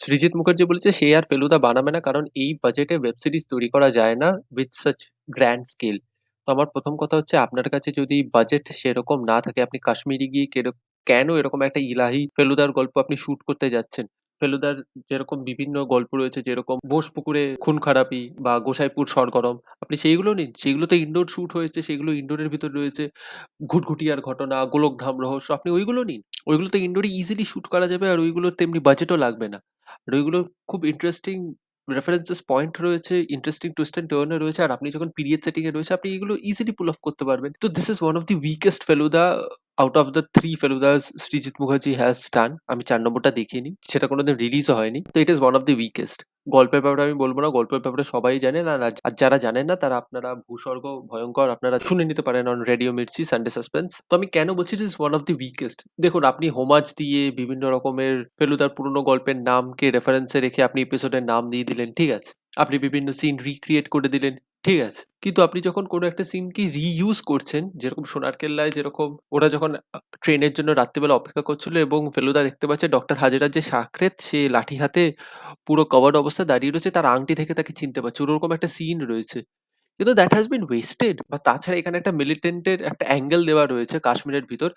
সৃজিত মুখার্জি বলেছে সে আর ফেলুদা বানাবে না, কারণ এই বাজেটে ওয়েব সিরিজ তৈরি করা যায় না উইথ সাচ গ্র্যান্ড স্কেল। তো আমার প্রথম কথা হচ্ছে, আপনার কাছে যদি বাজেট সেরকম না থাকে, আপনি কাশ্মীরি গিয়ে কেন এরকম একটা ইলাহি ফেলুদার গল্প আপনি শুট করতে যাচ্ছেন? ফেলুদার যেরকম বিভিন্ন গল্প রয়েছে, যেরকম বোসপুকুরে খুন খারাপি বা গোসাইপুর সরগরম, আপনি সেইগুলো নিন। সেগুলো তো ইনডোর শুট হয়েছে, সেগুলো ইনডোরের ভিতর রয়েছে। ঘুটঘুটিয়ার ঘটনা, গোলকধাম রহস্য, আপনি ওইগুলো নিন। ওইগুলো তো ইনডোরে ইজিলি শুট করা যাবে, আর ওইগুলোর তেমনি বাজেটও লাগবে না। আর ওইগুলো খুব ইন্টারেস্টিং রেফারেন্সেস পয়েন্ট রয়েছে, ইন্টারেস্টিং টুইস্ট এন্ড টার্ন রয়েছে, আর আপনি যখন পিরিয়ড সেটিং এ রয়েছে, আপনি এগুলো ইজিলি পুল অফ করতে পারবেন। তো this is one of the weakest Feluda out of the three Feludas Srijit Mukherjee has done. আমি 4 নম্বরটা দেখিনি, সেটা কোনোদিন রিলিজও হয়নি। তো it is one of the weakest. গল্পের ব্যাপারে আমি বলবো না, গল্পের ব্যাপারে সবাই জানেন। আর যারা জানেন না তারা আপনারা ভূস্বর্গ ভয়ঙ্কর আপনারা শুনে নিতে পারেন on radio Mirchi Sunday suspense. তো আমি কেন বলছি this one of the weakest, দেখুন আপনি হোমাজ দিয়ে বিভিন্ন রকমের ফেলুদার পুরোনো গল্পের নামকে রেফারেন্সে রেখে আপনি এপিসোডের নাম দিয়ে দিলেন, ঠিক আছে। আপনি বিভিন্ন সিন রিক্রিয়েট করে দিলেন, ঠিক আছে। কিন্তু আপনি যখন কোনো একটা সিনকে রিইউজ করছেন, যেরকম সোনার কেল্লায় যেরকম ওরা যখন ট্রেনের জন্য রাত্রিবেলা অপেক্ষা করছিল এবং ফেলুদা দেখতে পাচ্ছে ডক্টর হাজেরার যে সাকরেত, সে লাঠি হাতে পুরো কভার্ড অবস্থায় দাঁড়িয়ে রয়েছে, তার আংটি থেকে তাকে চিনতে পারছে, ওরকম একটা সিন রয়েছে। কিন্তু দ্যাট হ্যাজ বিন ওয়েস্টেড। বা তাছাড়া এখানে একটা মিলিটেন্টের একটা অ্যাঙ্গেল দেওয়া রয়েছে কাশ্মীরের ভিতর,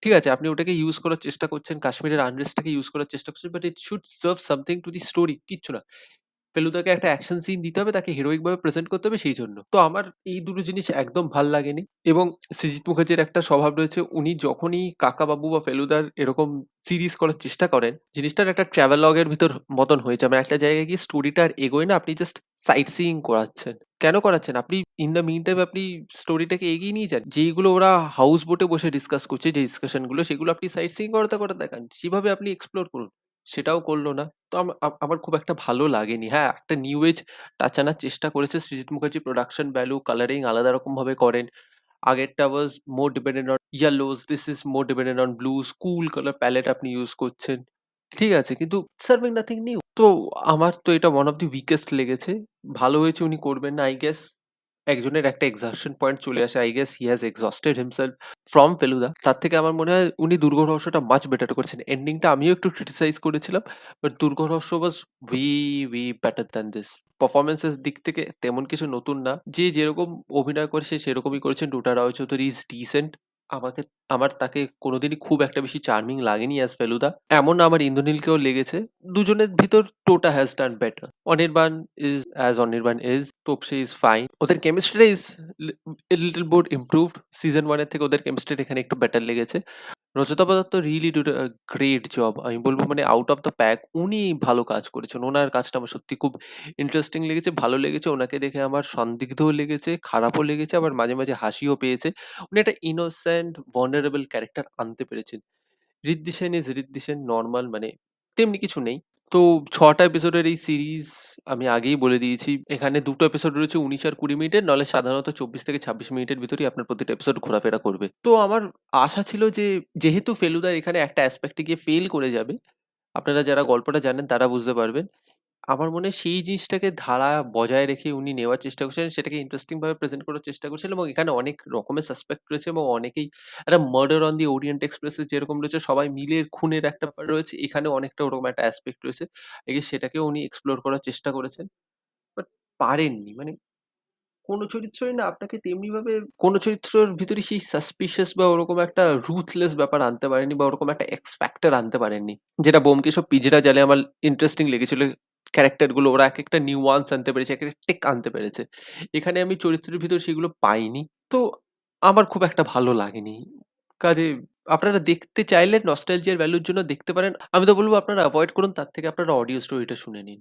ঠিক আছে। আপনি ওটাকে ইউজ করার চেষ্টা করছেন, কাশ্মীরের আনরেস্টটাকে ইউজ করার চেষ্টা করছেন, but it should serve something to the story, কিচ্ছু না। ফেলুদাকে একটা অ্যাকশন সিন দিতে হবে, তাকে হিরোইক ভাবে প্রেজেন্ট করতে হবে, সেই জন্য। তো আমার এই দুটো জিনিস একদম ভাল লাগেনি। এবং সৃজিত মুখার্জির একটা স্বভাব রয়েছে, উনি যখনই কাকাবাবু বা ফেলুদার এরকম সিরিজ করার চেষ্টা করেন, জিনিসটার একটা ট্রাভেলগের ভিতর মতন হয়ে যাবে। একটা জায়গায় গিয়ে স্টোরিটা আর এগোয় না, আপনি জাস্ট সাইট সিইং করাচ্ছেন। কেন করাচ্ছেন? আপনি ইন দ্য মিন টাইম আপনি স্টোরিটাকে এগিয়ে নিয়ে যান। যেইগুলো ওরা হাউস বোটে বসে ডিসকাস করছে, যে ডিসকাশন গুলো, সেগুলো আপনি সাইট সিইং করাতে করে দেখান, সেভাবে আপনি এক্সপ্লোর করুন। সেটাও করলো না। তো আমার খুব একটা ভালো লাগেনি। হ্যাঁ, একটা নিউ এজ টাচ আনার চেষ্টা করেছে Srijit Mukherjee, production value, colouring আলাদা রকম ভাবে করেন। আগেরটা was more dependent on yellows, this is more dependent on blues, cool colour palette আপনি ইউজ করছেন। ঠিক আছে, কিন্তু সার্ভিং নাথিং নিউ। তো আমার তো এটা ওয়ান অফ দি উইকেস্ট লেগেছে। ভালো হয়েছে উনি করবেন না, আই গেস। একজনের একটা এক্সহশন পয়েন্ট চলে আসে, I guess he has exhausted himself from Feluda. তার থেকে আমার মনে হয় উনি দুর্গ রহস্যটা মাচ বেটার করেছেন। এন্ডিংটা আমিও একটু ক্রিটিসাইজ করেছিলাম, বাট দুর্গ রহস্য ওয়াজ we we better than this. পারফরমেন্সের দিক থেকে তেমন কিছু নতুন না, যে যেরকম অভিনয় করেছে সেরকমই করেছেন। টুটা রায় চৌধুরী ইজ ডিসেন্ট। আমাকে আমার তাকে কোনোদিনই খুব একটা বেশি চার্মিং লাগেনি অ্যাজ ফেলুদা। এমন না আমার ইন্দ্রনীলকেও লেগেছে। দুজনের ভিতর Tota has done better. Anirban is as Anirban is, Topshe is fine. ওদের chemistry is little more improved. Season 1 এর থেকে ওদের কেমিস্ট্রি এখানে একটু বেটার লেগেছে। Rajatava Dutta really did a great job. আমি বলব মানে আউট অফ দ্য প্যাক উনি ভালো কাজ করেছেন। ওনার কাজটা আমার সত্যি খুব ইন্টারেস্টিং লেগেছে, ভালো লেগেছে। ওনাকে দেখে আমার সন্দিগ্ধও লেগেছে, খারাপও লেগেছে, আবার মাঝে, মাঝে হাসিও পেয়েছে। উনি একটা ইনোসেন্ট vulnerable ক্যারেক্টার আনতে পেরেছেন। ঋদ্ধি সেন ইজ ঋদ্ধি সেন, নরমাল, মানে তেমনি কিছু নেই। তো ৬ টা এপিসোডের এই সিরিজ, আমি আগেই বলে দিয়েছি, এখানে ২ টো এপিসোড রয়েছে ১৯ আর ২০ মিনিটের, নলে সাধারণত ২৪ থেকে ২৬ মিনিটের ভিতরেই আপনার প্রতিটা এপিসোড ঘোরাফেরা করবে। তো আমার আশা ছিল যে, যেহেতু ফেলুদা এখানে একটা অ্যাসপেক্ট এ গিয়ে ফেইল করে যাবে, আপনারা যারা গল্পটা জানেন তারা বুঝতে পারবেন। আমার মনে হয় সেই জিনিসটাকে ধারা বজায় রেখে উনি নেওয়ার চেষ্টা করছেন, সেটাকে ইন্টারেস্টিং ভাবে প্রেজেন্ট করার চেষ্টা করছেন, এবং এখানে অনেক রকমের সাসপেক্ট রয়েছে এবং অনেকেই একটা murder on the orient express এ যেরকম রয়েছে, সবাই মিলে খুনের একটা ব্যাপার রয়েছে, এখানেও অনেকটা ওরকম একটা অ্যাসপেক্ট রয়েছে। এই যে সেটাকেও উনি এক্সপ্লোর করার চেষ্টা করেছেন, বাট পারেননি। মানে কোনো চরিত্রই না আপনাকে তেমনি ভাবে, কোনো চরিত্রের ভিতরে সেই সাসপিশিয়াস বা ওরকম একটা রুথলেস ব্যাপার আনতে পারেনি, বা ওরকম একটা এক্স ফ্যাক্টর আনতে পারেননি, যেটা বোমকেশ ও পিঞ্জরা জালে আমার ইন্টারেস্টিং লেগেছিল। ক্যারেক্টার গুলো ওরা এক একটা নিউয়ান্স আনতে পেরেছে, এক একটা টেক আনতে পেরেছে। এখানে আমি চরিত্রের ভিতর সেগুলো পাইনি। তো আমার খুব একটা ভালো লাগেনি। কাজে আপনারা দেখতে চাইলে নস্টালজিয়ার ভ্যালুর জন্য দেখতে পারেন। আমি তো বলব আপনারা অ্যাভয়েড করুন, তার থেকে আপনারা অডিও স্টোরিটা শুনে নিন।